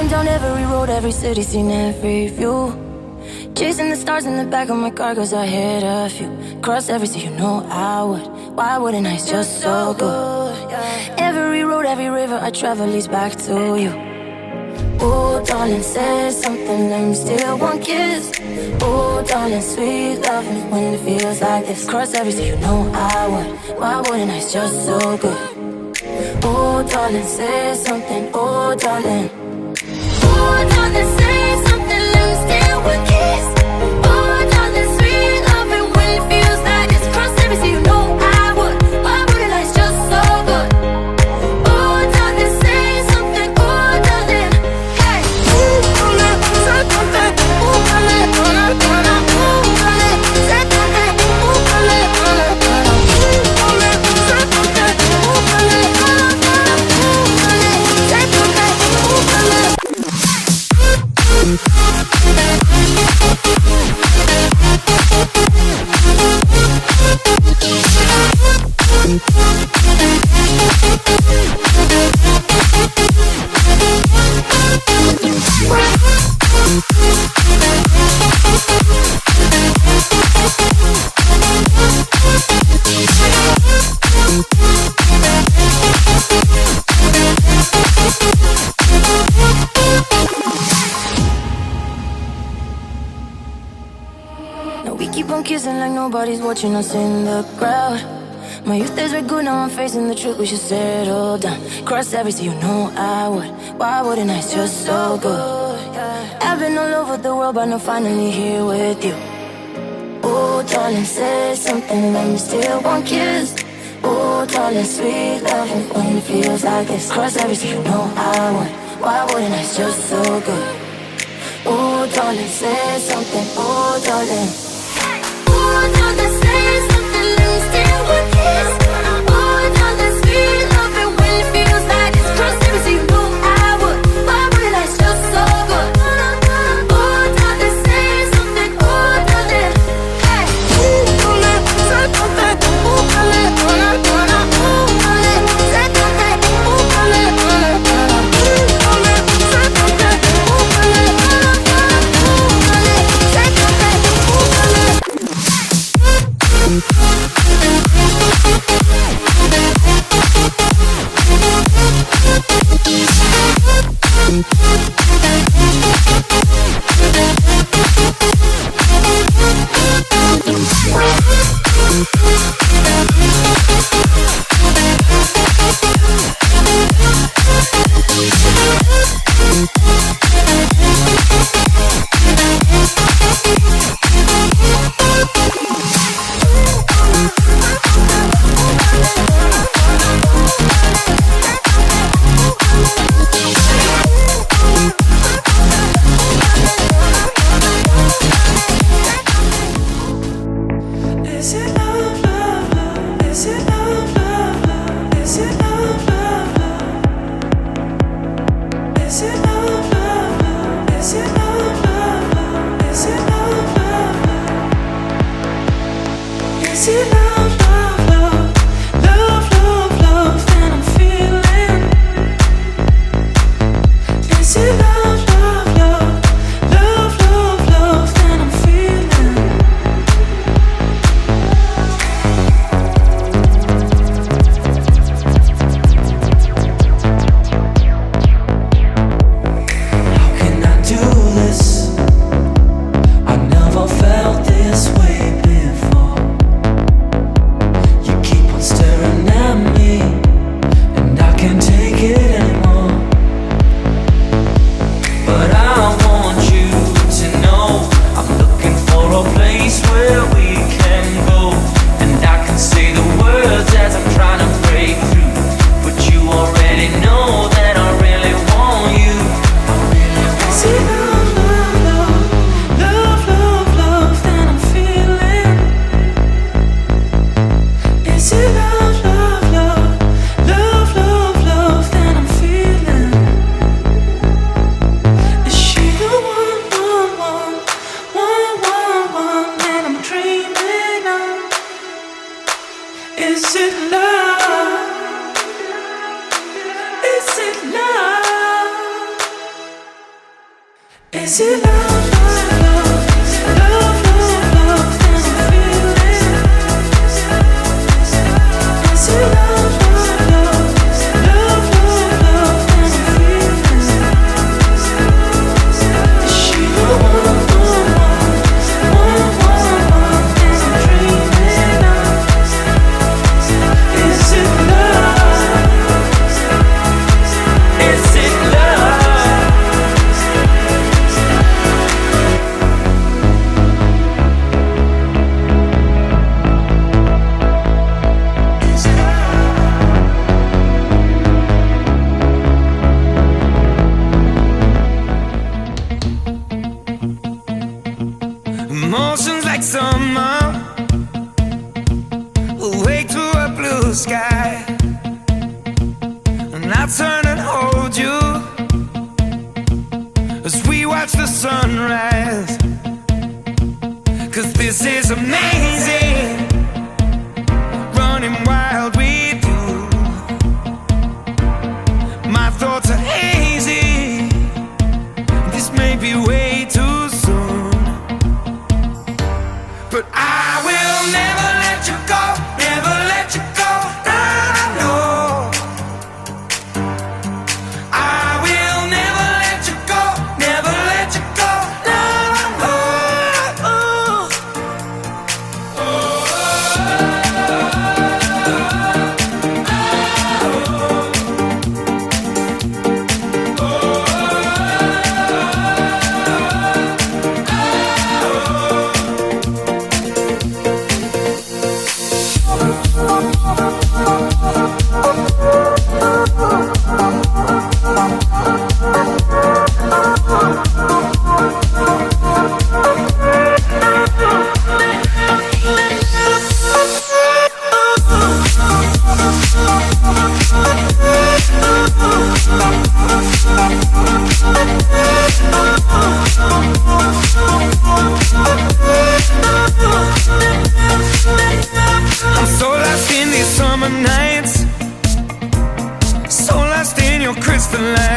Going down every road, every city, seen every view. Chasing the stars in the back of my car, cause I hit a few. Cross every sea, you know I would. Why wouldn't I? It's just so good. Every road, every river I travel leads back to you. Oh, darling, say something, let me steal one kiss. Oh, darling, sweet loving when it feels like this. Cross every sea, you know I would. Why wouldn't I? It's just so good. Oh, darling, say something. Oh, darling. Oh, darling, say something, let me steal one kiss. Oh, darling, sweet loving when it feels like this. Cross every sea, you know I would. Why wouldn't I? It's just so good. Oh, darling, say something. Oh, darling. Hey. Ooh, darling, say something. Ooh, darling, darling, darling. Ooh, darling, say something. Ooh, darling, darling, darling. Ooh, darling, say something. Ooh, darling, darling, darling. Ooh, darling, say something. Ooh, darling. Now we keep on kissing like nobody's watching us in the crowd. My youth days were good, now I'm facing the truth, we should settle down. Cross every sea, you know I would. Why wouldn't I? It's just so good. I've been all over the world, but I'm finally here with you. Oh, darling, say something, let me steal one kiss. Oh, darling, sweet loving when it feels like this. Cross every sea, you know I would. Why wouldn't I? It's just so good. Oh, darling, say something. Oh, darling. Oh, darling, say something, let me steal one kiss. Oh, darling, sweet loving when it feels like this. Cross every sea, you know I would. Why wouldn't I? It's just so good. Oh, darling, say something. Oh, darling. Hey. Ooh, darling, say something. Oh, darling, darling, darling. Ooh, darling, say something. Oh, darling, darling, darling. Ooh, darling, say something. Oh, darling, darling, darling. Ooh, darling, say something. Oh, darling. I've never felt this way before. Is it love, love, love, love, love that I'm feeling? Is it love, love, love, love, love, love that I'm feeling? Is she the one that I'm dreaming of? Is it love? Is it love? Emotions like summer, awake to a blue sky, and I turn and hold you as we watch the sunrise. 'Cause this is amazing, running wild with you. My thoughts are hazy, this may be way too soon, but I will never let you go, never let you go. No, I will never let you go, never let you go. No, I'm so lost in these summer nights, so lost in your crystal light.